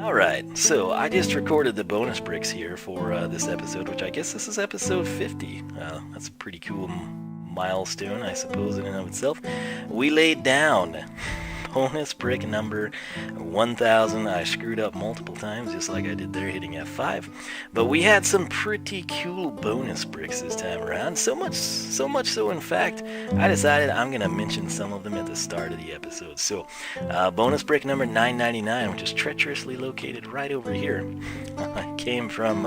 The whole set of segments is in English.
Alright, so I just recorded the bonus bricks here for this episode, which I guess this is episode 50. That's a pretty cool milestone, I suppose, in and of itself. We laid down bonus brick number 1000. I screwed up multiple times, just like I did there, hitting F5. But we had some pretty cool bonus bricks this time around. So much so, in fact, I decided I'm going to mention some of them at the start of the episode. So, bonus brick number 999, which is treacherously located right over here, came from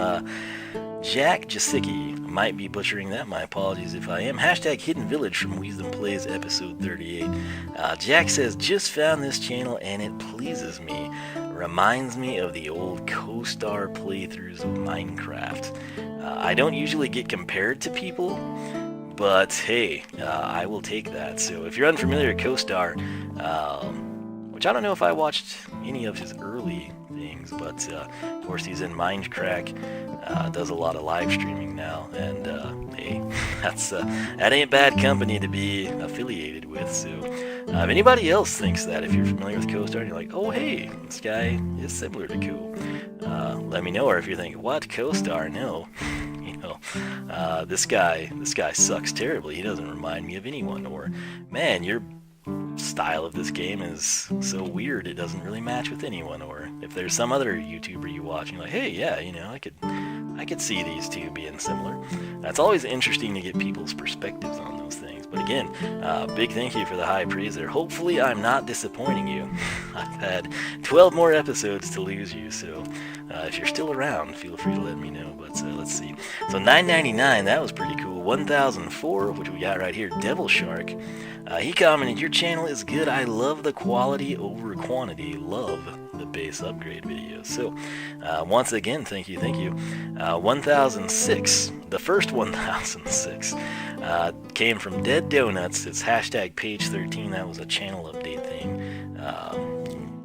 Jack Jasicki. Might be butchering that, my apologies if I am. Hashtag Hidden Village from Wiisdom Plays episode 38. Jack says, just found this channel and it pleases me. Reminds me of the old co-star playthroughs of Minecraft. I don't usually get compared to people, but hey, I will take that. So if you're unfamiliar with co-star, which I don't know if I watched any of his early things, but of course he's in Minecraft, does a lot of live streaming now, and hey, that ain't bad company to be affiliated with. So if anybody else thinks that, if you're familiar with co-star and you're like, oh hey, this guy is similar to Co, let me know. Or if you're thinking, what, co-star? No, this guy sucks terribly, he doesn't remind me of anyone. Or, man, your style of this game is so weird it doesn't really match with anyone. Or if there's some other YouTuber you watch and you're like, hey, yeah, I could see these two being similar. That's always interesting to get people's perspectives on those things. But again, big thank you for the high praise there. Hopefully I'm not disappointing you. I've had 12 more episodes to lose you, so if you're still around, feel free to let me know. But let's see. So 999, that was pretty cool. 1004, which we got right here, Devil Shark. He commented, your channel is good. I love the quality over quantity. Love the base upgrade videos. So once again, thank you. 1006, the first 1006, came from Dead Donuts. It's hashtag page 13. That was a channel update thing.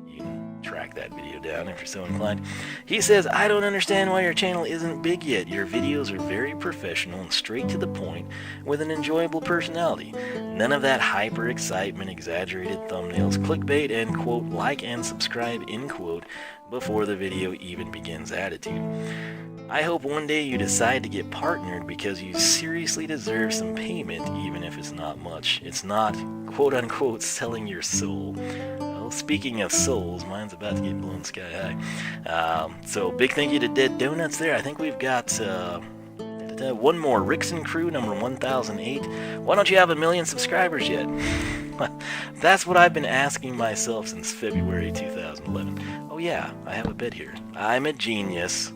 You can track that video down if you're so inclined. He says, I don't understand why your channel isn't big yet. Your videos are very professional and straight to the point with an enjoyable personality. None of that hyper excitement, exaggerated thumbnails, clickbait, and quote, like and subscribe, end quote, before the video even begins attitude. I hope one day you decide to get partnered because you seriously deserve some payment, even if it's not much. It's not, quote unquote, selling your soul. Well, speaking of souls, mine's about to get blown sky high. So big thank you to Dead Donuts there. I think we've got one more. Rickson Crew, number 1008. Why don't you have 1 million subscribers yet? That's what I've been asking myself since February 2011. Oh yeah, I have a bit here. I'm a genius.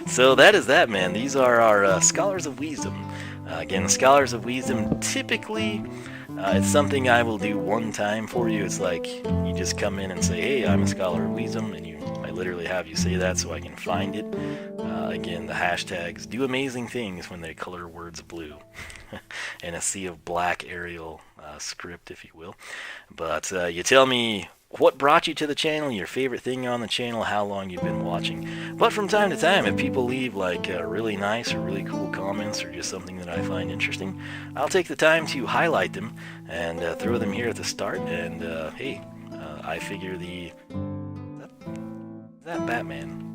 So that is that, man. These are our Scholars of Wiisdom. Again, Scholars of Wiisdom, typically, it's something I will do one time for you. It's like you just come in and say, hey, I'm a Scholar of Wiisdom, and I literally have you say that so I can find it. Again, the hashtags do amazing things when they color words blue in a sea of black Arial script, if you will. But you tell me what brought you to the channel, your favorite thing on the channel, how long you've been watching. But from time to time, if people leave like really nice or really cool comments or just something that I find interesting, I'll take the time to highlight them and throw them here at the start. And hey, I figure that Batman,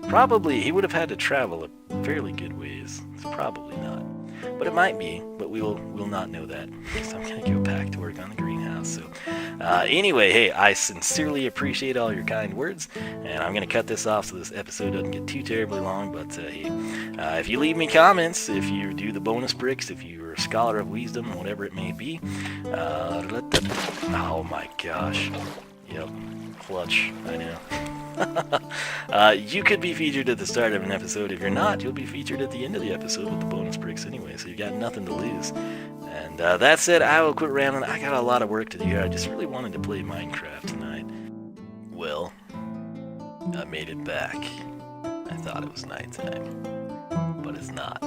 probably he would have had to travel a fairly good ways. It's probably not, but it might be. But we'll not know that because I'm gonna go back to work on the greenhouse. So anyway, hey, I sincerely appreciate all your kind words, and I'm gonna cut this off so this episode doesn't get too terribly long. But hey, if you leave me comments, if you do the bonus bricks, if you're a Scholar of Wiisdom, whatever it may be, oh my gosh, yep, clutch, I know. You could be featured at the start of an episode. If you're not, you'll be featured at the end of the episode with the bonus bricks anyway, so you got nothing to lose. And that said, I will quit rambling. I got a lot of work to do here. I just really wanted to play Minecraft tonight. Well, I made it back. I thought it was nighttime, but it's not.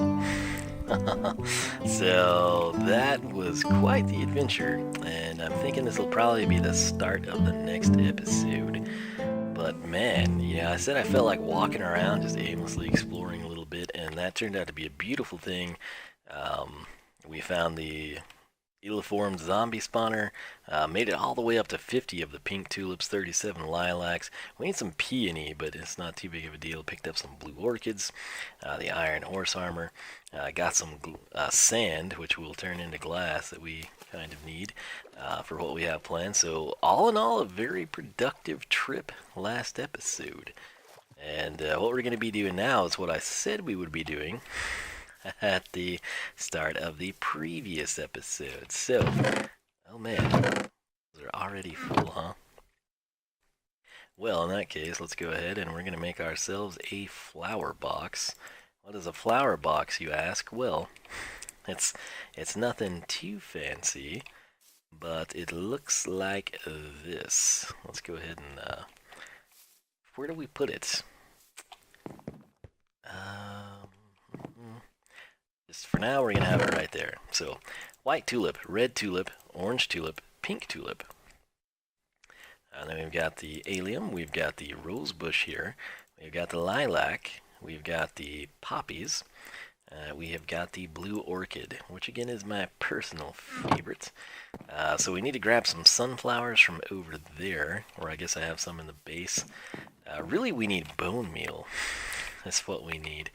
So that was quite the adventure, and I'm thinking this will probably be the start of the next episode. But man, yeah, I said I felt like walking around just aimlessly exploring a little bit, and that turned out to be a beautiful thing. We found the Elyform zombie spawner. Made it all the way up to 50 of the pink tulips, 37 lilacs. We need some peony, but it's not too big of a deal. Picked up some blue orchids, the iron horse armor. Got some sand, which will turn into glass that we kind of need for what we have planned. So all in all, a very productive trip last episode. And what we're going to be doing now is what I said we would be doing at the start of the previous episode. So, oh man, they're already full, huh? Well, in that case, let's go ahead and we're going to make ourselves a flower box. What is a flower box, you ask? Well, it's nothing too fancy, but it looks like this. Let's go ahead and, where do we put it? Just for now, we're going to have it right there. So, white tulip, red tulip, orange tulip, pink tulip. And then we've got the allium, we've got the rose bush here, we've got the lilac, we've got the poppies, we have got the blue orchid, which again is my personal favorite. So we need to grab some sunflowers from over there, or I guess I have some in the base. Really, we need bone meal. That's what we need.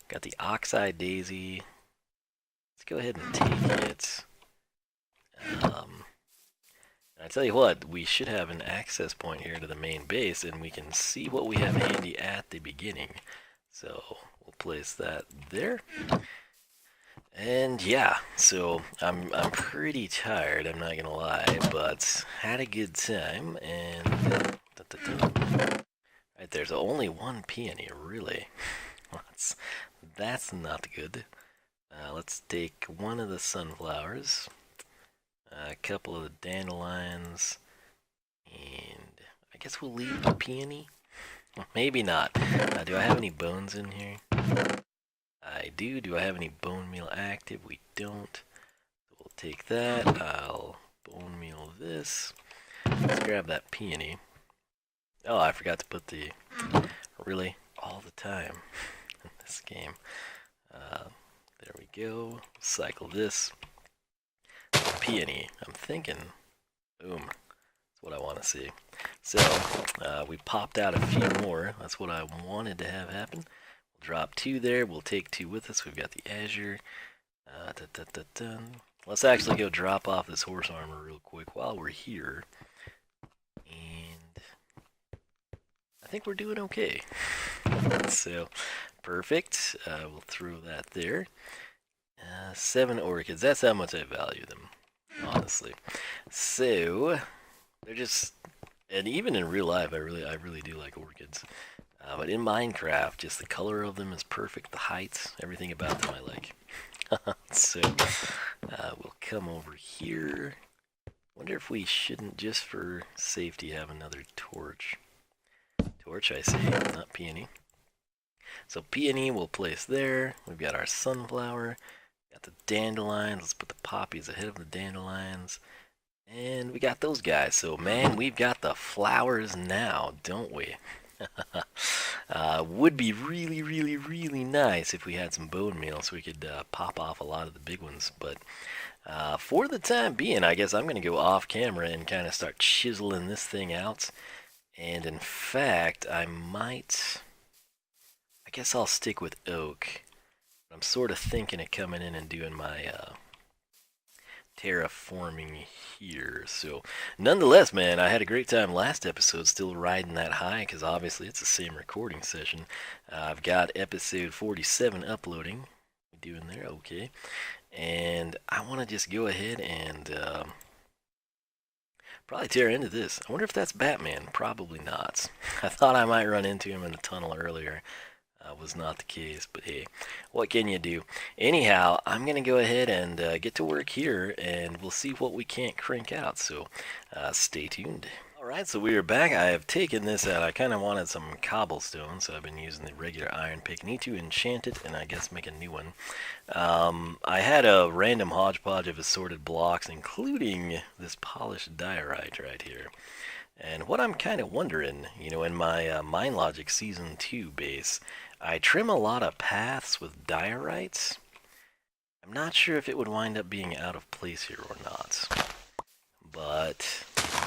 Got the oxeye daisy. Let's go ahead and take it. I tell you what, we should have an access point here to the main base, and we can see what we have handy at the beginning. So we'll place that there. And yeah, so I'm pretty tired, I'm not gonna lie, but had a good time. And right there's only one peony, really. That's not good. Let's take one of the sunflowers, a couple of the dandelions, and I guess we'll leave the peony. Maybe not. Do I have any bones in here? I do. Do I have any bone meal active? We don't. So we'll take that. I'll bone meal this. Let's grab that peony. Oh, I forgot to put the... Really? All the time in this game. There we go. Cycle this. Peony. I'm thinking. Boom. That's what I want to see. So, we popped out a few more. That's what I wanted to have happen. We'll drop 2 there. We'll take 2 with us. We've got the azure. Let's actually go drop off this horse armor real quick while we're here. And I think we're doing okay. So, perfect. We'll throw that there. 7 orchids. That's how much I value them, honestly. So, they're just, and even in real life, I really do like orchids. But in Minecraft, just the color of them is perfect. The height, everything about them I like. So, we'll come over here. Wonder if we shouldn't, just for safety, have another torch. Torch, I see, not peony. So peony we'll place there. We've got our sunflower. Got the dandelions. Let's put the poppies ahead of the dandelions. And we got those guys. So, man, we've got the flowers now, don't we? Would be really nice if we had some bone meal so we could pop off a lot of the big ones. But for the time being, I guess I'm going to go off camera and kind of start chiseling this thing out. And in fact, I guess I'll stick with oak. I'm sort of thinking of coming in and doing my terraforming here. So, nonetheless, man, I had a great time last episode, still riding that high, because obviously it's the same recording session. I've got episode 47 uploading. Doing there, okay. And I want to just go ahead and probably tear into this. I wonder if that's Batman. Probably not. I thought I might run into him in the tunnel earlier. Was not the case, but hey, what can you do? Anyhow, I'm going to go ahead and get to work here, and we'll see what we can't crank out, so stay tuned. Alright, so we are back. I have taken this out. I kind of wanted some cobblestone, so I've been using the regular iron pick. Need to enchant it, and I guess make a new one. I had a random hodgepodge of assorted blocks, including this polished diorite right here. And what I'm kind of wondering, you know, in my Mine Logic Season 2 base, I trim a lot of paths with diorites. I'm I'm not sure if it would wind up being out of place here or not. But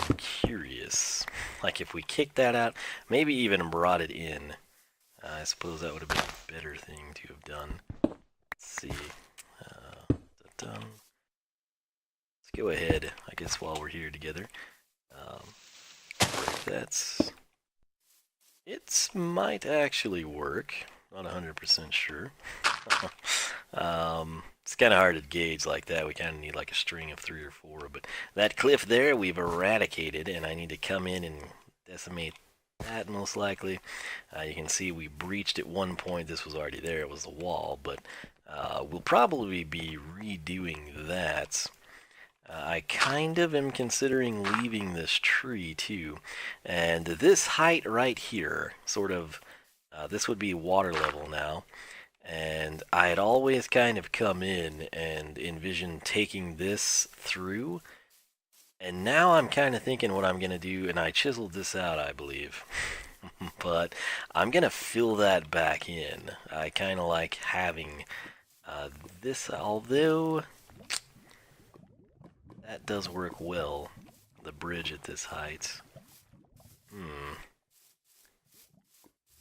I'm curious. Like if we kicked that out, maybe even brought it in. I suppose that would have been a better thing to have done. Let's see. Let's go ahead, I guess, while we're here together. That's... It might actually work. Not 100% sure. It's kind of hard to gauge like that. We kind of need like a string of 3 or 4. But that cliff there, we've eradicated, and I need to come in and decimate that most likely. You can see we breached at one point. This was already there. It was the wall, but we'll probably be redoing that. I kind of am considering leaving this tree too, and this height right here, sort of, this would be water level now, and I had always kind of come in and envisioned taking this through, and now I'm kind of thinking what I'm going to do, and I chiseled this out, I believe, but I'm going to fill that back in. I kind of like having this, although... That does work well, the bridge at this height.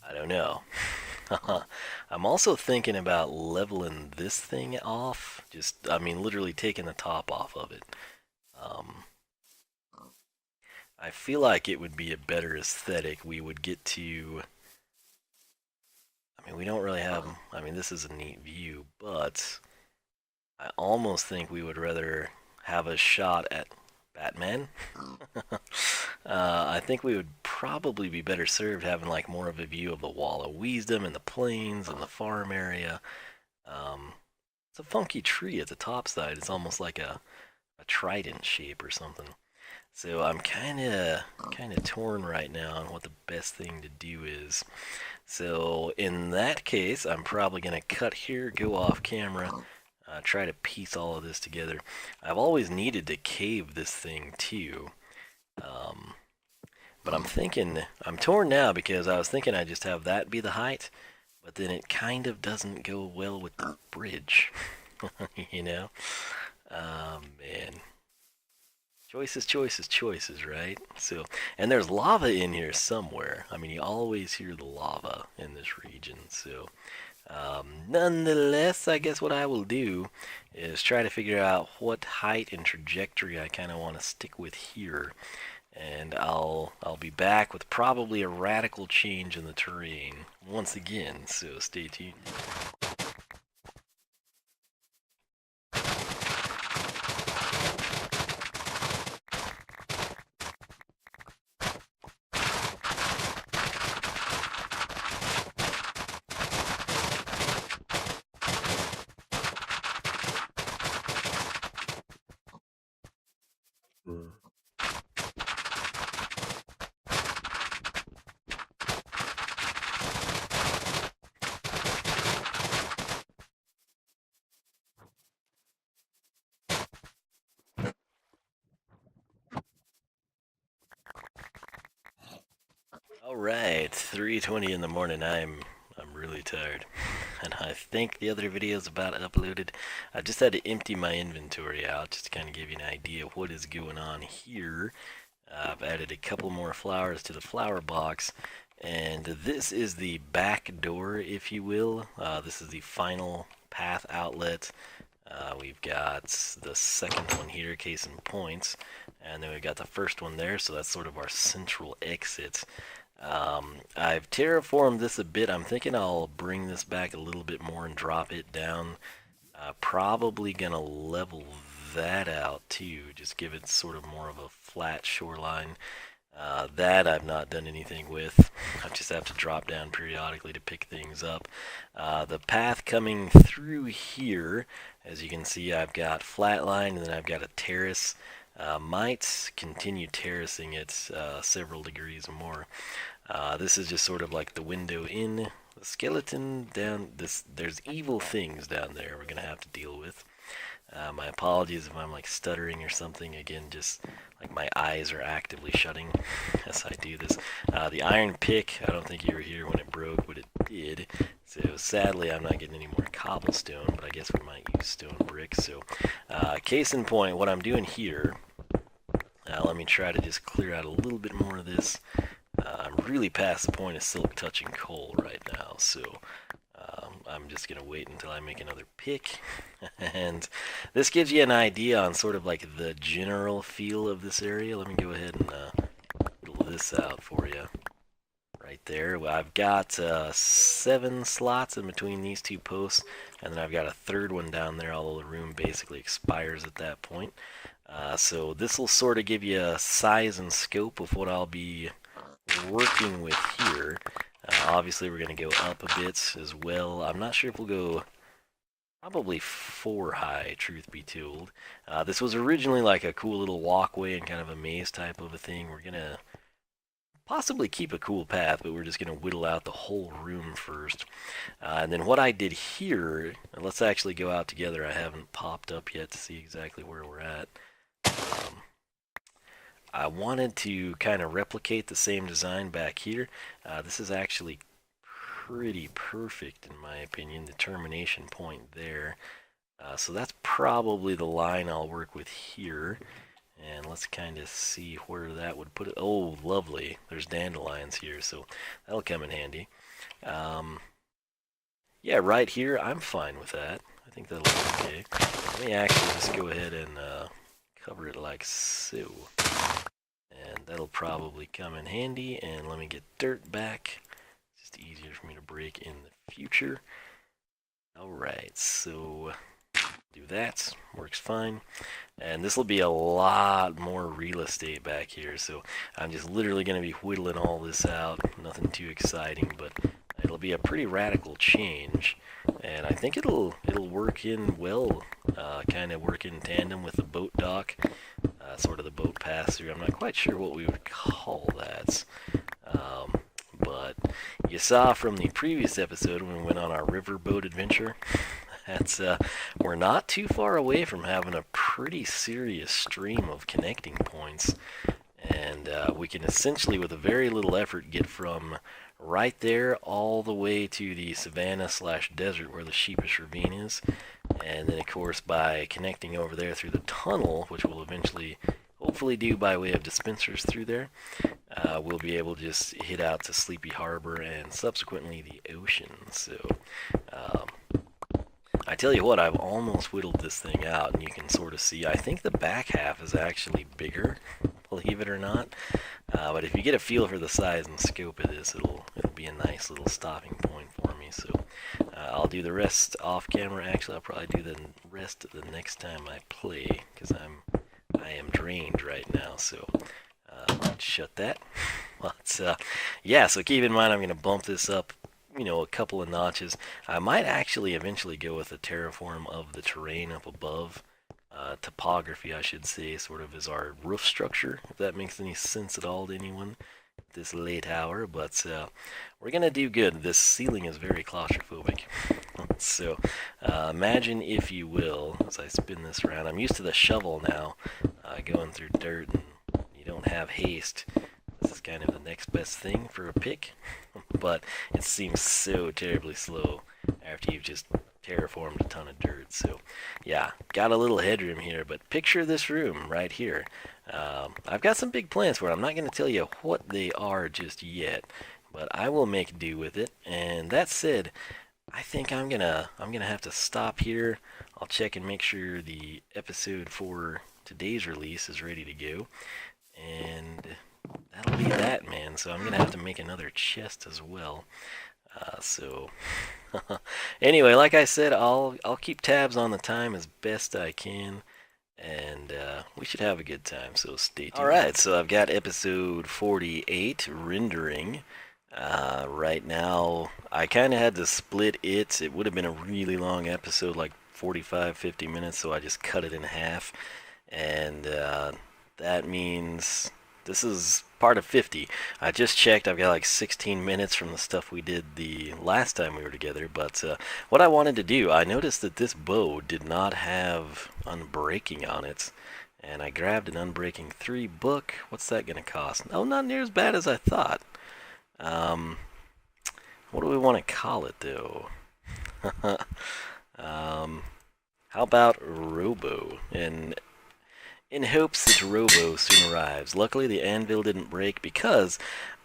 I don't know. I'm also thinking about leveling this thing off. Just, I mean, literally taking the top off of it. I feel like it would be a better aesthetic. We would get to... I mean, we don't really have... I mean, this is a neat view, but... I almost think we would rather... have a shot at Batman. I think we would probably be better served having like more of a view of the Wall of Wiisdom and the plains and the farm area. It's a funky tree at the top side. It's almost like a trident shape or something. So I'm kind of torn right now on what the best thing to do is. So in that case, I'm probably going to cut here, go off camera, try to piece all of this together. I've always needed to cave this thing too. But I'm thinking, I'm torn now because I was thinking I'd just have that be the height, but then it kind of doesn't go well with the bridge. You know? Man. Choices, choices, choices, right? So, and there's lava in here somewhere. I mean, you always hear the lava in this region, so... nonetheless, I guess what I will do is try to figure out what height and trajectory I kind of want to stick with here, and I'll be back with probably a radical change in the terrain once again, so stay tuned. Alright, 3:20 in the morning. I'm really tired. And I think the other video is about uploaded. I just had to empty my inventory out just to kind of give you an idea of what is going on here. I've added a couple more flowers to the flower box, and this is the back door, if you will. This is the final path outlet. We've got the second one here, case in point, and then we've got the first one there, so that's sort of our central exit. I've terraformed this a bit. I'm thinking I'll bring this back a little bit more and drop it down. Probably gonna level that out too, just give it sort of more of a flat shoreline. That I've not done anything with. I just have to drop down periodically to pick things up. The path coming through here, as you can see, I've got flat line and then I've got a terrace. Might continue terracing it several degrees more. This is just sort of like the window in. The skeleton down this. There's evil things down there we're gonna have to deal with. My apologies if I'm like stuttering or something. Again, just like my eyes are actively shutting as I do this. The iron pick, I don't think you were here when it broke, but it did. So sadly, I'm not getting any more cobblestone, but I guess we might use stone brick. So case in point, what I'm doing here, let me try to just clear out a little bit more of this. I'm really past the point of silk touching coal right now, so I'm just going to wait until I make another pick. And this gives you an idea on sort of like the general feel of this area. Let me go ahead and whittle this out for you. Right there. I've got 7 slots in between these 2 posts, and then I've got a third one down there, although the room basically expires at that point. So this will sort of give you a size and scope of what I'll be working with here. Obviously, we're going to go up a bit as well. I'm not sure if we'll go probably 4 high, truth be told. This was originally like a cool little walkway and kind of a maze type of a thing. We're going to possibly keep a cool path, but we're just going to whittle out the whole room first. And then what I did here, let's actually go out together. I haven't popped up yet to see exactly where we're at. I wanted to kind of replicate the same design back here. This is actually pretty perfect in my opinion, the termination point there. So that's probably the line I'll work with here. And let's kind of see where that would put it. Oh, lovely. There's dandelions here, so that'll come in handy. Yeah, right here, I'm fine with that. I think that'll be okay. Let me actually just go ahead and cover it like so. And that'll probably come in handy. And let me get dirt back. It's just easier for me to break in the future. Alright, so do that. Works fine. And this will be a lot more real estate back here. So I'm just literally going to be whittling all this out. Nothing too exciting, but it'll be a pretty radical change. And I think it'll work in well, kind of work in tandem with the boat dock, sort of the boat pass through. I'm not quite sure what we would call that. But you saw from the previous episode when we went on our riverboat adventure, that's we're not too far away from having a pretty serious stream of connecting points. And we can essentially, with a very little effort, get from right there all the way to the savannah/desert where the Sheepish Ravine is. And then, of course, by connecting over there through the tunnel, which we'll eventually hopefully do by way of dispensers through there, we'll be able to just hit out to Sleepy Harbor and subsequently the ocean. So I tell you what, I've almost whittled this thing out, and you can sort of see, I think the back half is actually bigger, believe it or not. But if you get a feel for the size and scope of this, it'll be a nice little stopping point for me. So I'll do the rest off camera. Actually, I'll probably do the rest the next time I play, because I am drained right now. So shut that. But yeah, so keep in mind I'm going to bump this up, you know, a couple of notches. I might actually eventually go with a terraform of the terrain up above. Topography, I should say, sort of as our roof structure, if that makes any sense at all to anyone this late hour. But we're gonna do good. This ceiling is very claustrophobic. So imagine, if you will, as I spin this around, I'm used to the shovel now, going through dirt, and you don't have haste. This is kind of the next best thing for a pick, but it seems so terribly slow after you've just terraformed a ton of dirt. So yeah, got a little headroom here, but picture this room right here. I've got some big plans for it. I'm not going to tell you what they are just yet, but I will make do with it. And that said, I think I'm gonna have to stop here. I'll check and make sure the episode for today's release is ready to go, and that'll be that, man. So I'm gonna have to make another chest as well. So anyway, like I said, I'll keep tabs on the time as best I can, and we should have a good time, so stay tuned. Alright, so I've got episode 48 rendering. Right now, I kind of had to split it. It would have been a really long episode, like 45-50 minutes, so I just cut it in half. And that means this is part of 50. I just checked, I've got like 16 minutes from the stuff we did the last time we were together. But what I wanted to do, I noticed that this bow did not have Unbreaking on it. And I grabbed an Unbreaking 3 book. What's that going to cost? Oh, not near as bad as I thought. What do we want to call it, though? How about Robo? In hopes that Robo soon arrives. Luckily, the anvil didn't break because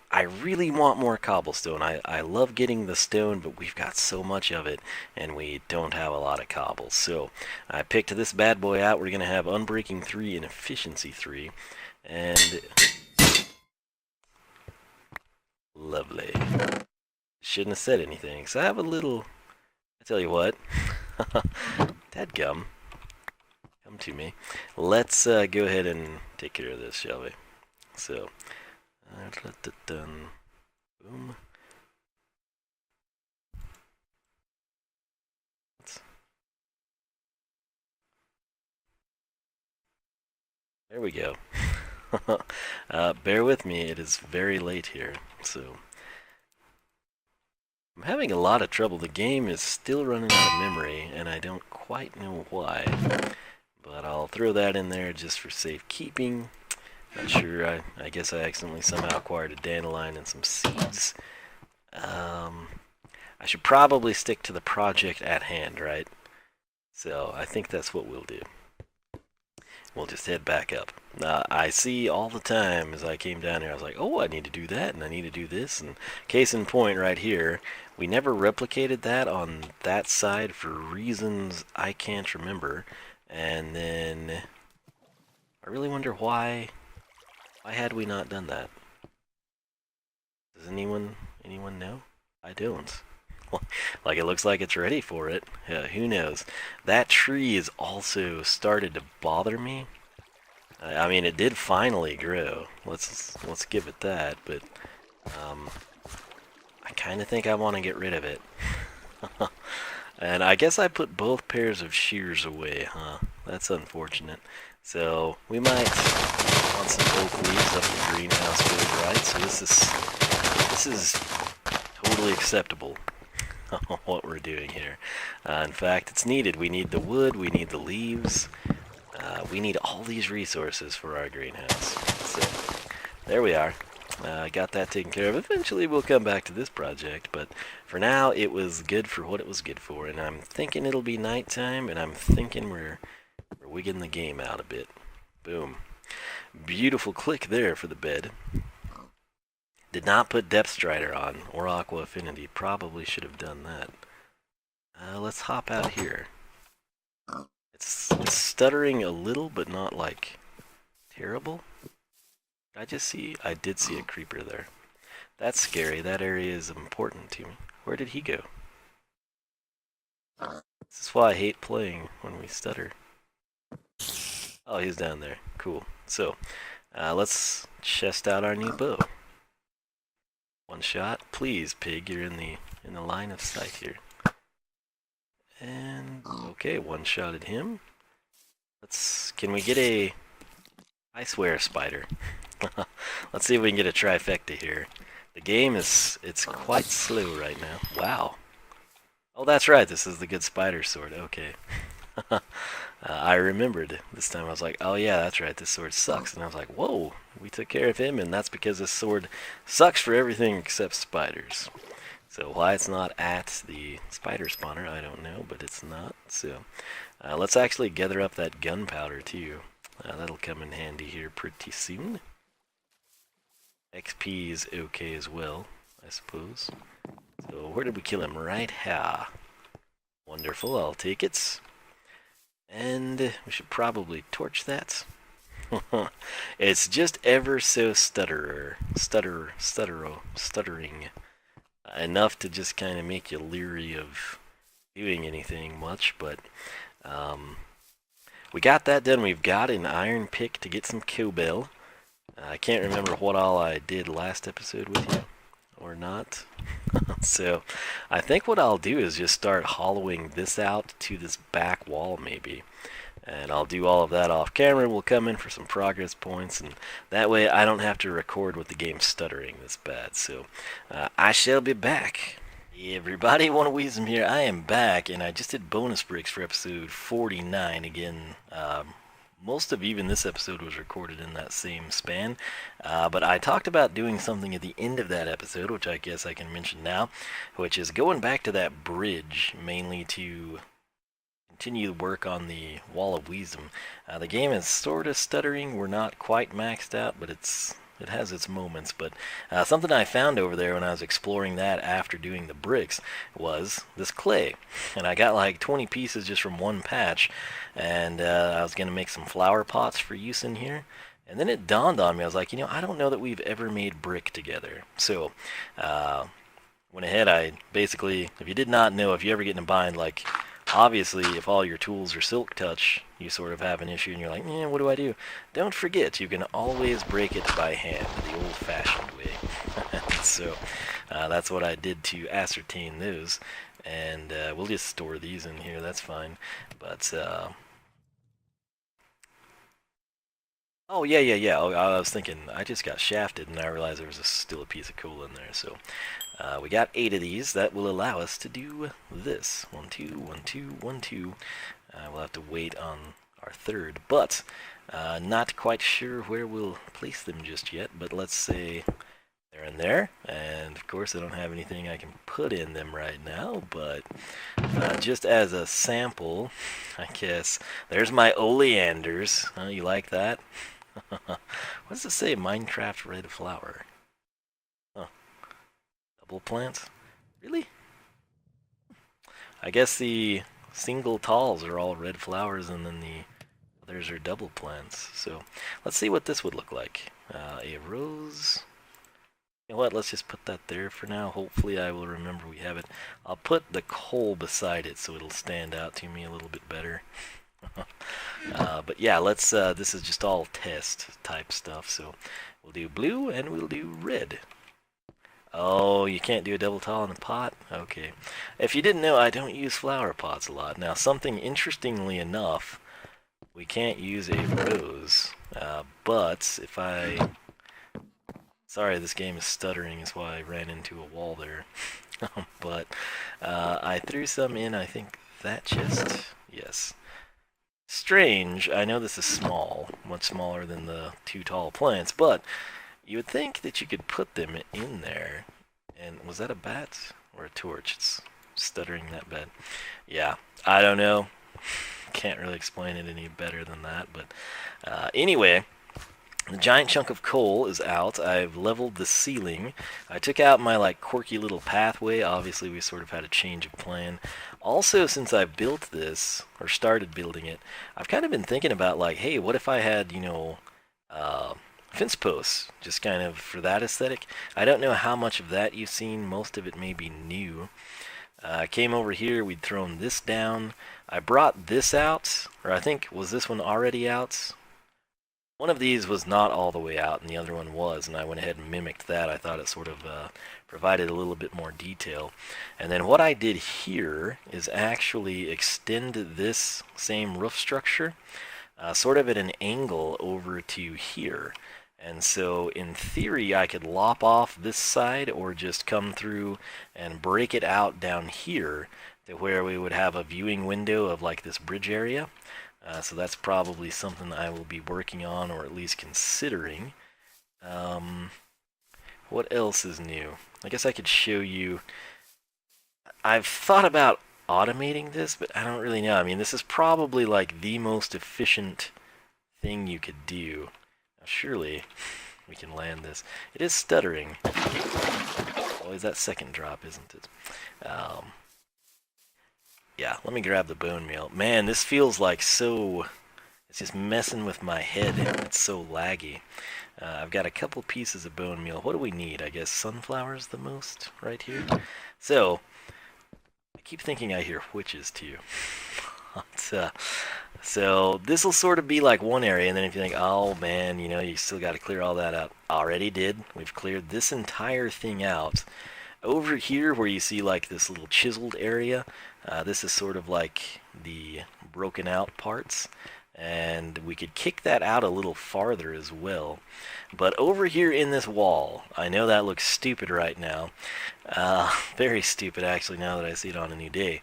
I really want more cobblestone. I love getting the stone, but we've got so much of it, and we don't have a lot of cobbles. So I picked this bad boy out. We're going to have Unbreaking 3 and Efficiency 3. And lovely. Shouldn't have said anything, because I have a little... I tell you what. Dadgum. Come to me. Let's go ahead and take care of this, shall we? So... boom. There we go. Bear with me, it is very late here, so... I'm having a lot of trouble. The game is still running out of memory, and I don't quite know why. But I'll throw that in there just for safekeeping. Not sure, I guess I accidentally somehow acquired a dandelion and some seeds. I should probably stick to the project at hand, right? So I think that's what we'll do. We'll just head back up. I see all the time as I came down here, I was like, oh, I need to do that, and I need to do this, and case in point right here, we never replicated that on that side for reasons I can't remember, and then I really wonder why had we not done that? Does anyone know? I don't. Like, it looks like it's ready for it. Who knows? That tree has also started to bother me. I mean, it did finally grow. Let's give it that, but I kind of think I want to get rid of it. And I guess I put both pairs of shears away, huh? That's unfortunate. So we might want some oak leaves up the greenhouse build, right? So this is totally acceptable. What we're doing here. In fact, it's needed. We need the wood, we need the leaves, we need all these resources for our greenhouse. So, there we are. Got that taken care of. Eventually we'll come back to this project, but for now it was good for what it was good for, and I'm thinking it'll be nighttime, and I'm thinking we're wigging the game out a bit. Boom. Beautiful click there for the bed. Did not put Depth Strider on, or Aqua Affinity. Probably should have done that. Let's hop out here. It's stuttering a little, but not, like, terrible. I did see a creeper there. That's scary. That area is important to me. Where did he go? This is why I hate playing when we stutter. Oh, he's down there. Cool. So, let's chest out our new bow. One shot, please, pig. You're in the line of sight here. And okay, one shot at him. Can we get a? I swear, a spider. Let's see if we can get a trifecta here. The game it's quite slow right now. Wow. Oh, that's right. This is the good spider sword. Okay. I remembered this time. I was like, oh yeah, that's right, this sword sucks. And I was like, whoa, we took care of him, and that's because this sword sucks for everything except spiders. So why it's not at the spider spawner, I don't know, but it's not. So let's actually gather up that gunpowder too. That'll come in handy here pretty soon. XP is okay as well, I suppose. So where did we kill him? Right here. Wonderful, I'll take it. And we should probably torch that. It's just ever so stuttering. Enough to just kind of make you leery of doing anything much, but we got that done. We've got an iron pick to get some cobble. I can't remember what all I did last episode with you, or not. So I think what I'll do is just start hollowing this out to this back wall maybe, and I'll do all of that off camera. We'll come in for some progress points, and that way I don't have to record with the game stuttering this bad. So I shall be back. Hey everybody, One Wiisdom here. I am back, and I just did bonus bricks for episode 49 again. most of even this episode was recorded in that same span. But I talked about doing something at the end of that episode, which I guess I can mention now, which is going back to that bridge, mainly to continue work on the Wall of Wiisdom. The game is sort of stuttering. We're not quite maxed out, but it has its moments. But something I found over there when I was exploring that after doing the bricks was this clay. And I got like 20 pieces just from one patch. And I was going to make some flower pots for use in here. And then it dawned on me. I was like, I don't know that we've ever made brick together. So went ahead. I basically, if you did not know, if you ever get in a bind, like, obviously, if all your tools are silk touch, you sort of have an issue and you're like, what do I do? Don't forget, you can always break it by hand, the old-fashioned way. So that's what I did to ascertain those. And we'll just store these in here, that's fine. But, oh, yeah. Oh, I was thinking, I just got shafted and I realized there was still a piece of coal in there, so... we got 8 of these. That will allow us to do this. 1, 2, 1, 2, 1, 2. We'll have to wait on our third, but not quite sure where we'll place them just yet, but let's say they're in there, and of course I don't have anything I can put in them right now, but just as a sample, I guess, there's my oleanders. You like that? What does it say? Minecraft red flower. Double plants? Really? I guess the single talls are all red flowers and then the others are double plants. So let's see what this would look like. A rose. You know what? Let's just put that there for now. Hopefully I will remember we have it. I'll put the coal beside it so it'll stand out to me a little bit better. But yeah, let's. This is just all test type stuff. So we'll do blue and we'll do red. Oh, you can't do a double tall in a pot? Okay. If you didn't know, I don't use flower pots a lot. Now, something interestingly enough, we can't use a rose, but if I... Sorry, this game is stuttering, is why I ran into a wall there. But I threw some in, I think, that chest. Yes. Strange, I know this is small, much smaller than the 2 tall plants, but... You would think that you could put them in there. And was that a bat or a torch? It's stuttering that bad. Yeah, I don't know. Can't really explain it any better than that. But anyway, the giant chunk of coal is out. I've leveled the ceiling. I took out my like quirky little pathway. Obviously, we sort of had a change of plan. Also, since I built this, or started building it, I've kind of been thinking about like, hey, what if I had, fence posts, just kind of for that aesthetic. I don't know how much of that you've seen. Most of it may be new. I came over here, we'd thrown this down. I brought this out, or I think, was this one already out? One of these was not all the way out, and the other one was, and I went ahead and mimicked that. I thought it sort of provided a little bit more detail. And then what I did here is actually extend this same roof structure, sort of at an angle over to here. And so, in theory, I could lop off this side or just come through and break it out down here to where we would have a viewing window of like this bridge area. So that's probably something I will be working on, or at least considering. What else is new? I guess I could show you. I've thought about automating this, but I don't really know. I mean, this is probably like the most efficient thing you could do. Surely we can land this. It is stuttering. Always that second drop, isn't it? Yeah, let me grab the bone meal. Man, this feels like so... It's just messing with my head. It's so laggy. I've got a couple pieces of bone meal. What do we need? I guess sunflowers the most right here. So, I keep thinking I hear witches too. So this will sort of be like one area, and then if you think, oh man, you still got to clear all that out. Already did. We've cleared this entire thing out. Over here where you see like this little chiseled area, this is sort of like the broken out parts. and we could kick that out a little farther as well. But over here in this wall, I know that looks stupid right now. Very stupid actually now that I see it on a new day.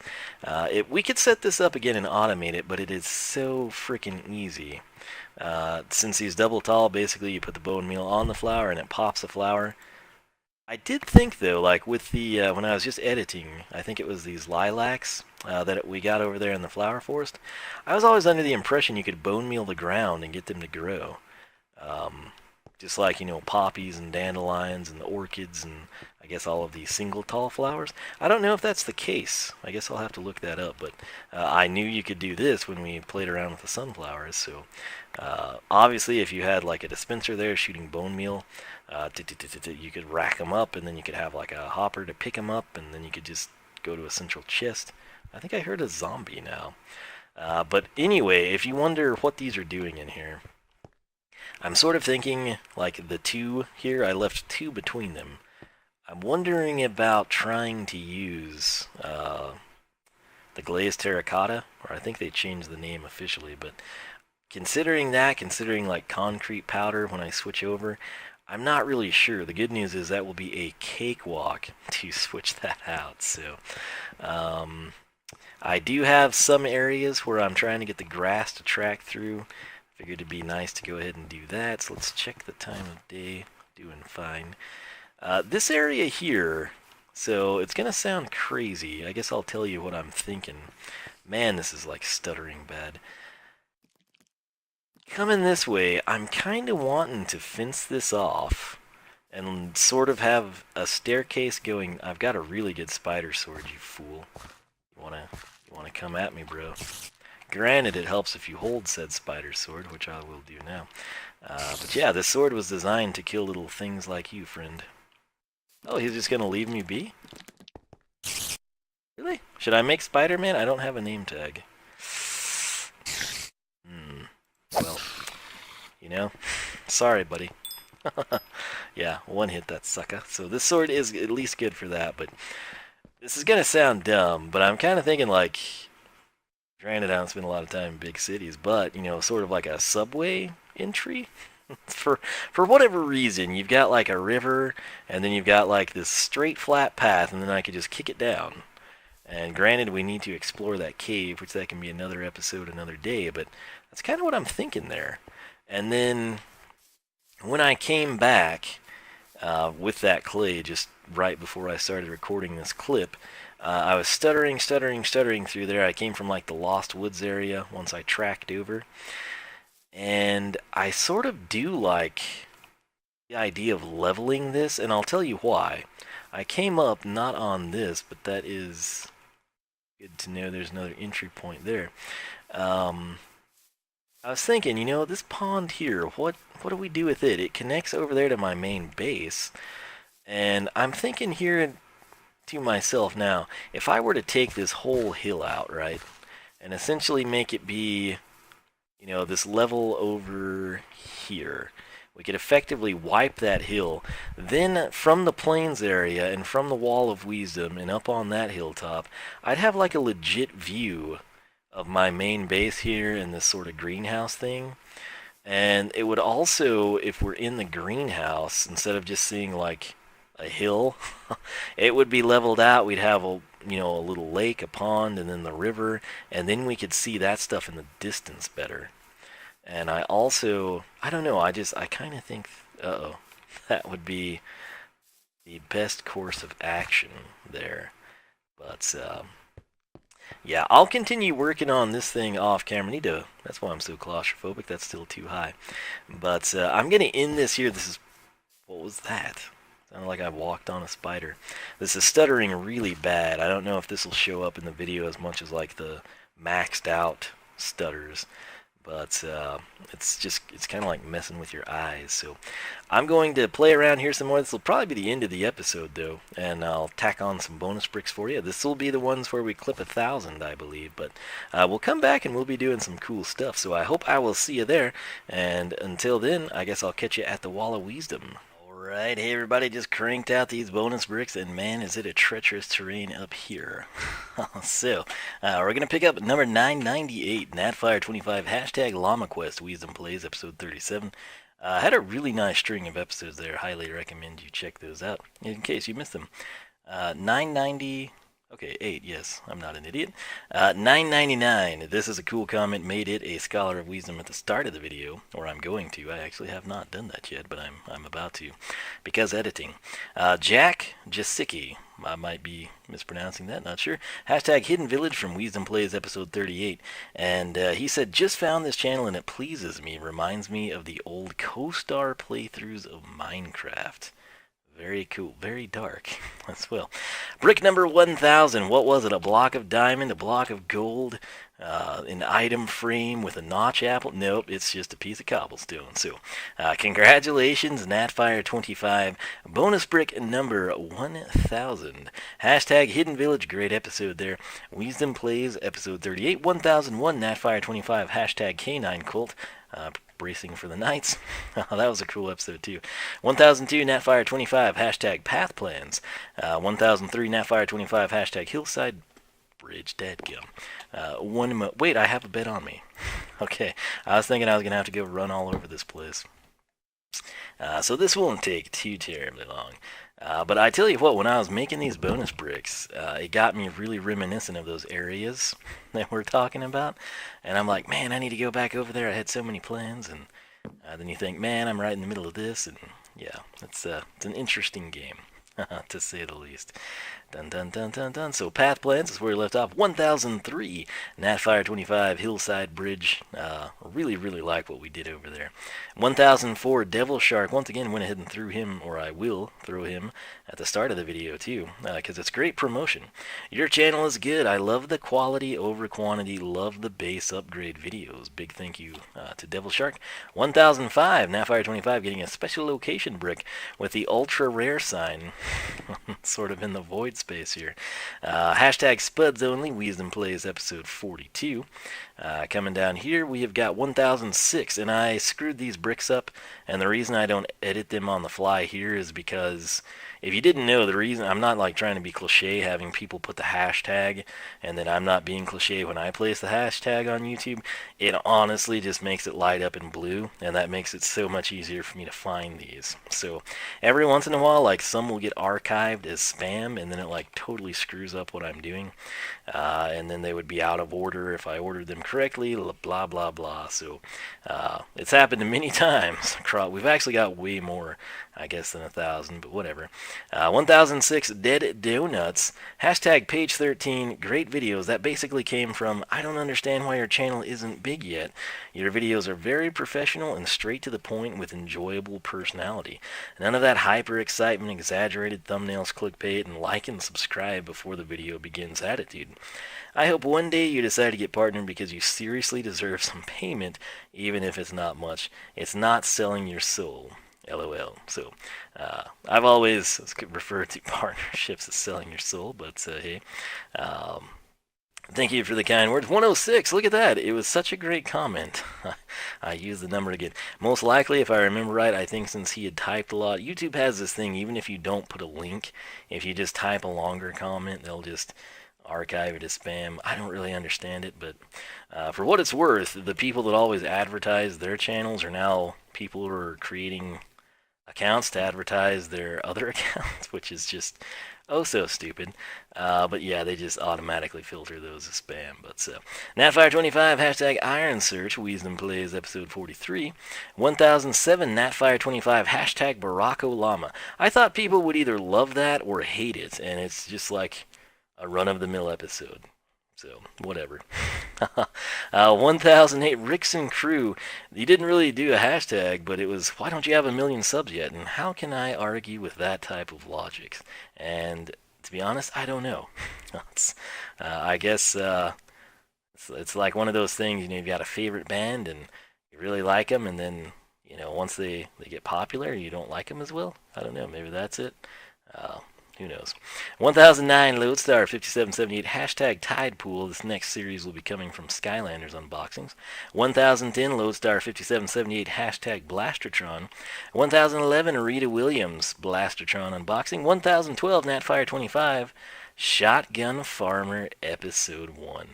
We could set this up again and automate it, but it is so freaking easy. Since he's double tall, basically you put the bone meal on the flower and it pops the flower. I did think though, like with the, when I was just editing, I think it was these lilacs that we got over there in the flower forest, I was always under the impression you could bone meal the ground and get them to grow. Just like, you know, poppies and dandelions and the orchids and I guess all of these single tall flowers. I don't know if that's the case. I guess I'll have to look that up, but I knew you could do this when we played around with the sunflowers, so obviously if you had like a dispenser there shooting bone meal, you could rack them up and then you could have like a hopper to pick them up and then you could just go to a central chest. I think I heard a zombie now. But anyway, if you wonder what these are doing in here, I'm sort of thinking like the two here, I left two between them. I'm wondering about trying to use the glazed terracotta, or I think they changed the name officially, but considering like concrete powder when I switch over, I'm not really sure. The good news is that will be a cakewalk to switch that out. So I do have some areas where I'm trying to get the grass to track through. Figured it'd be nice to go ahead and do that. So let's check the time of day. Doing fine. This area here, so it's gonna sound crazy. I guess I'll tell you what I'm thinking. Man, this is like stuttering bad. Coming this way, I'm kind of wanting to fence this off and sort of have a staircase going. I've got a really good spider sword, you fool. You wanna come at me, bro? Granted, it helps if you hold said spider sword, which I will do now. But yeah, this sword was designed to kill little things like you, friend. Oh, he's just gonna leave me be? Really? Should I make Spider-Man? I don't have a name tag. Well, you know, sorry, buddy. Yeah, one hit that sucker. So this sword is at least good for that, but this is gonna sound dumb, but I'm kind of thinking like, granted, I don't spend a lot of time in big cities, but, you know, sort of like a subway entry. For whatever reason, you've got like a river, and then you've got like this straight flat path, and then I could just kick it down. And granted, we need to explore that cave, which that can be another episode, another day, but that's kind of what I'm thinking there. And then when I came back with that clay, just right before I started recording this clip, I was stuttering through there. I came from like the Lost Woods area once I tracked over. And I sort of do like the idea of leveling this, and I'll tell you why. I came up not on this, but that is good to know there's another entry point there. I was thinking, you know, this pond here, what do we do with it? It connects over there to my main base, and I'm thinking here to myself now, if I were to take this whole hill out, right, and essentially make it be, you know, this level over here, we could effectively wipe that hill. Then from the plains area and from the Wall of Wiisdom and up on that hilltop, I'd have like a legit view of my main base here and this sort of greenhouse thing. And it would also, if we're in the greenhouse, instead of just seeing like a hill, it would be leveled out. We'd have a, you know, a little lake, a pond, and then the river, and then we could see that stuff in the distance better. And I also, I don't know, I kind of think, that would be the best course of action there. But yeah, I'll continue working on this thing off camera. That's why I'm so claustrophobic. That's still too high. But I'm gonna end this here. What was that? Sounded like I walked on a spider. This is stuttering really bad. I don't know if this will show up in the video as much as like the maxed out stutters, but it's kind of like messing with your eyes. So I'm going to play around here some more. This will probably be the end of the episode though, and I'll tack on some bonus bricks for you. This will be the ones where we clip 1,000, I believe, but we'll come back and we'll be doing some cool stuff. So I hope I will see you there, and until then, I guess I'll catch you at the Wall of Wiisdom. Alright, hey everybody, just cranked out these bonus bricks, and man, is it a treacherous terrain up here. So, we're going to pick up number 998, Natfire25, hashtag LlamaQuest, Wiisdom Plays, episode 37. Had a really nice string of episodes there. Highly recommend you check those out, in case you missed them. 990... Okay, 8, yes, I'm not an idiot. 999, this is a cool comment, made it a Scholar of Wiisdom at the start of the video, or I'm going to. I actually have not done that yet, but I'm about to, because editing. Jack Jasicki, I might be mispronouncing that, not sure. Hashtag Hidden Village from Wiisdom Plays episode 38, and he said, just found this channel and it pleases me, reminds me of the old co-star playthroughs of Minecraft. Very cool, very dark as well. Brick number 1000, what was it? A block of diamond, a block of gold, an item frame with a notch apple? Nope, it's just a piece of cobblestone. So, congratulations, Natfire25. Bonus brick number 1000. Hashtag Hidden Village, great episode there. Wiisdom Plays, episode 38. 1001, Natfire25, hashtag K9 Cult. Bracing for the Knights. That was a cool episode too. 1002 Natfire25 hashtag Path Plans. 1003 Natfire25 hashtag Hillside Bridge. Dadgum. Wait, I have a bed on me. Okay, I was thinking I was gonna have to go run all over this place. So this won't take too terribly long. But I tell you what, when I was making these bonus bricks, it got me really reminiscent of those areas that we're talking about. And I'm like, man, I need to go back over there. I had so many plans. And then you think, man, I'm right in the middle of this. And yeah, it's an interesting game, to say the least. Dun dun dun dun dun. So Path Plans is where we left off. 1003 Natfire25 Hillside Bridge. Really like what we did over there. 1004 Devil Shark. Once again, went ahead and threw him, or I will throw him at the start of the video too, because it's great promotion. Your channel is good. I love the quality over quantity. Love the base upgrade videos. Big thank you to Devil Shark. 1005 Natfire25 getting a special location brick with the ultra rare sign, sort of in the void space here. Hashtag Spuds Only, Wiisdom Plays episode 42. Coming down here, we have got 1006, and I screwed these bricks up, and the reason I don't edit them on the fly here is because, if you didn't know, the reason I'm not like trying to be cliche, having people put the hashtag, and then I'm not being cliche when I place the hashtag on YouTube. It honestly just makes it light up in blue, and that makes it so much easier for me to find these. So every once in a while, like, some will get archived as spam, and then it like totally screws up what I'm doing, and then they would be out of order if I ordered them correctly, blah blah blah. So it's happened many times. We've actually got way more, I guess, than 1,000, but whatever. 1006 Dead Donuts, hashtag page 13, great videos. That basically came from, I don't understand why your channel isn't big yet. Your videos are very professional and straight to the point with enjoyable personality. None of that hyper excitement, exaggerated thumbnails, clickbait, and like and subscribe before the video begins attitude. I hope one day you decide to get partnered because you seriously deserve some payment, even if it's not much. It's not selling your soul. LOL. So, I've always referred to partnerships as selling your soul, but hey. Thank you for the kind words. 106, look at that. It was such a great comment. I used the number again. Most likely, if I remember right, I think since he had typed a lot, YouTube has this thing, even if you don't put a link, if you just type a longer comment, they'll just archive it as spam. I don't really understand it, but for what it's worth, the people that always advertise their channels are now people who are creating accounts to advertise their other accounts, which is just so stupid. But yeah, they just automatically filter those as spam. But Natfire25 hashtag Iron Search, Wiisdom Plays episode 43. 1007 Natfire25 hashtag Baracko Llama. I thought people would either love that or hate it, and it's just like a run-of-the-mill episode. So, whatever. 1008 Rickson Crew. You didn't really do a hashtag, but it was, why don't you have 1 million subs yet? And how can I argue with that type of logic? And to be honest, I don't know. I guess it's like one of those things, you know, you've got a favorite band and you really like them, and then, you know, once they get popular, you don't like them as well. I don't know, maybe that's it. Who knows? 1009 Lodestar 5778 hashtag Tide Pool. This next series will be coming from Skylanders unboxings. 1010 Lodestar 5778 hashtag Blastertron. 1011 Rita Williams Blastertron unboxing. 1012 Natfire25 Shotgun Farmer Episode 1.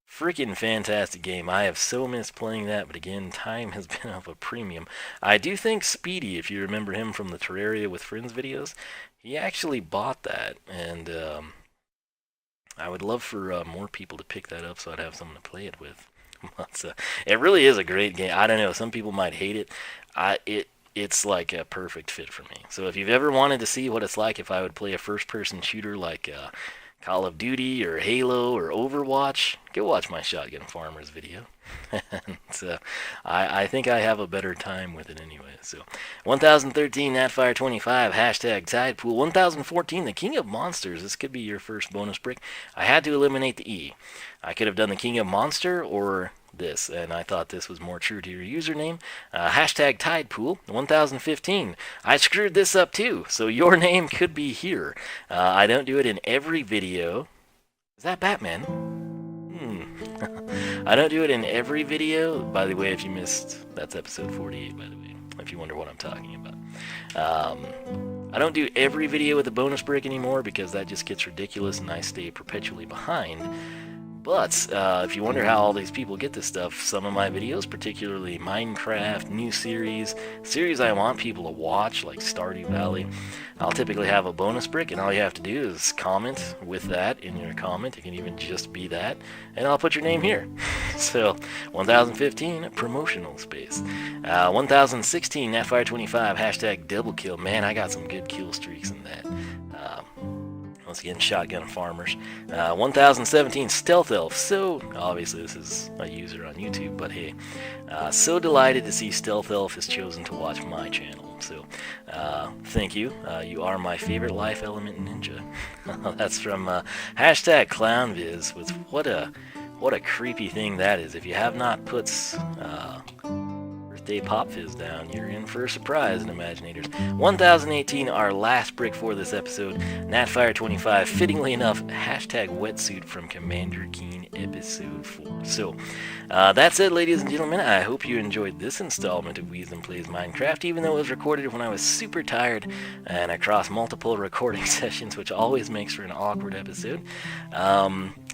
Freaking fantastic game. I have so missed playing that, but again, time has been of a premium. I do think Speedy, if you remember him from the Terraria with Friends videos, he actually bought that, and I would love for more people to pick that up so I'd have someone to play it with. It really is a great game. I don't know, some people might hate it. It's like a perfect fit for me. So if you've ever wanted to see what it's like if I would play a first-person shooter like Call of Duty or Halo or Overwatch, go watch my Shotgun Farmers video. And, I think I have a better time with it anyway. So 1013 Natfire25 hashtag Tide Pool. 1014 the King of Monsters. This could be your first bonus brick. I had to eliminate the E. I could have done the King of Monster or this, and I thought this was more true to your username. Hashtag Tide Pool 1015. I screwed this up too, so your name could be here. I don't do it in every video. Is that Batman? I don't do it in every video. By the way, if you missed, that's episode 48, by the way, if you wonder what I'm talking about. I don't do every video with a bonus brick anymore because that just gets ridiculous and I stay perpetually behind. But if you wonder how all these people get this stuff, some of my videos, particularly Minecraft, new series I want people to watch, like Stardew Valley, I'll typically have a bonus brick, and all you have to do is comment with that in your comment. It can even just be that, and I'll put your name here. So, 1015, promotional space. 1016, Natfire25, hashtag double kill. Man, I got some good kill streaks in that. Once again, Shotgun Farmers. 1017, Stealth Elf. So, obviously this is a user on YouTube, but hey. So delighted to see Stealth Elf has chosen to watch my channel. So, thank you. You are my favorite life element ninja. That's from hashtag ClownViz. With what a creepy thing that is. If you have not put Birthday Pop Fizz down, you're in for a surprise in Imaginators. 1018, our last brick for this episode. Natfire25, fittingly enough, hashtag wetsuit from Commander Keen episode 4. So, that's it, ladies and gentlemen. I hope you enjoyed this installment of Wiisdom Plays Minecraft, even though it was recorded when I was super tired and across multiple recording sessions, which always makes for an awkward episode.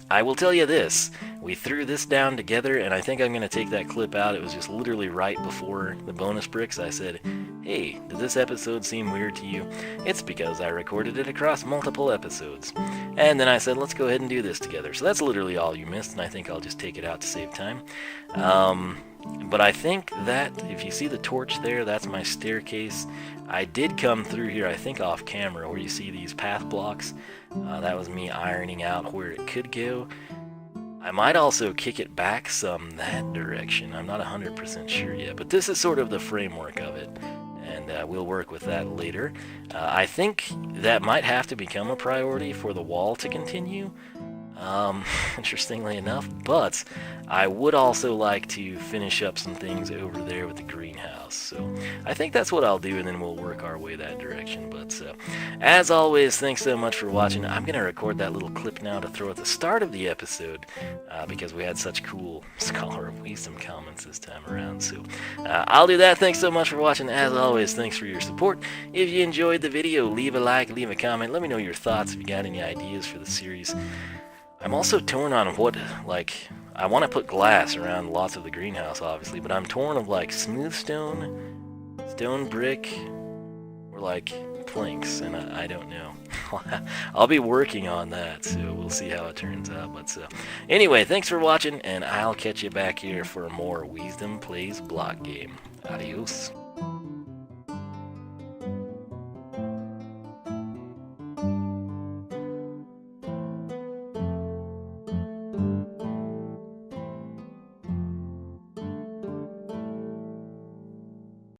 I will tell you this, we threw this down together, and I think I'm going to take that clip out. It was just literally right before the bonus bricks. I said, hey, did this episode seem weird to you? It's because I recorded it across multiple episodes. And then I said, let's go ahead and do this together. So that's literally all you missed, and I think I'll just take it out to save time. But I think that, if you see the torch there, that's my staircase. I did come through here, I think off camera, where you see these path blocks. That was me ironing out where it could go. I might also kick it back some that direction. I'm not 100% sure yet, but this is sort of the framework of it, and we'll work with that later. I think that might have to become a priority for the wall to continue, interestingly enough, but I would also like to finish up some things over there with the greenhouse. So I think that's what I'll do, and then we'll work our way that direction. But as always, thanks so much for watching. I'm going to record that little clip now to throw at the start of the episode because we had such cool Scholar of Wiisdom comments this time around. So I'll do that. Thanks so much for watching. As always, thanks for your support. If you enjoyed the video, leave a like, leave a comment. Let me know your thoughts if you got any ideas for the series. I'm also torn on what, I want to put glass around lots of the greenhouse, obviously, but I'm torn of, smooth stone, stone brick, or, planks, and I don't know. I'll be working on that, so we'll see how it turns out. But anyway, thanks for watching, and I'll catch you back here for more Wiisdom Plays block game. Adios.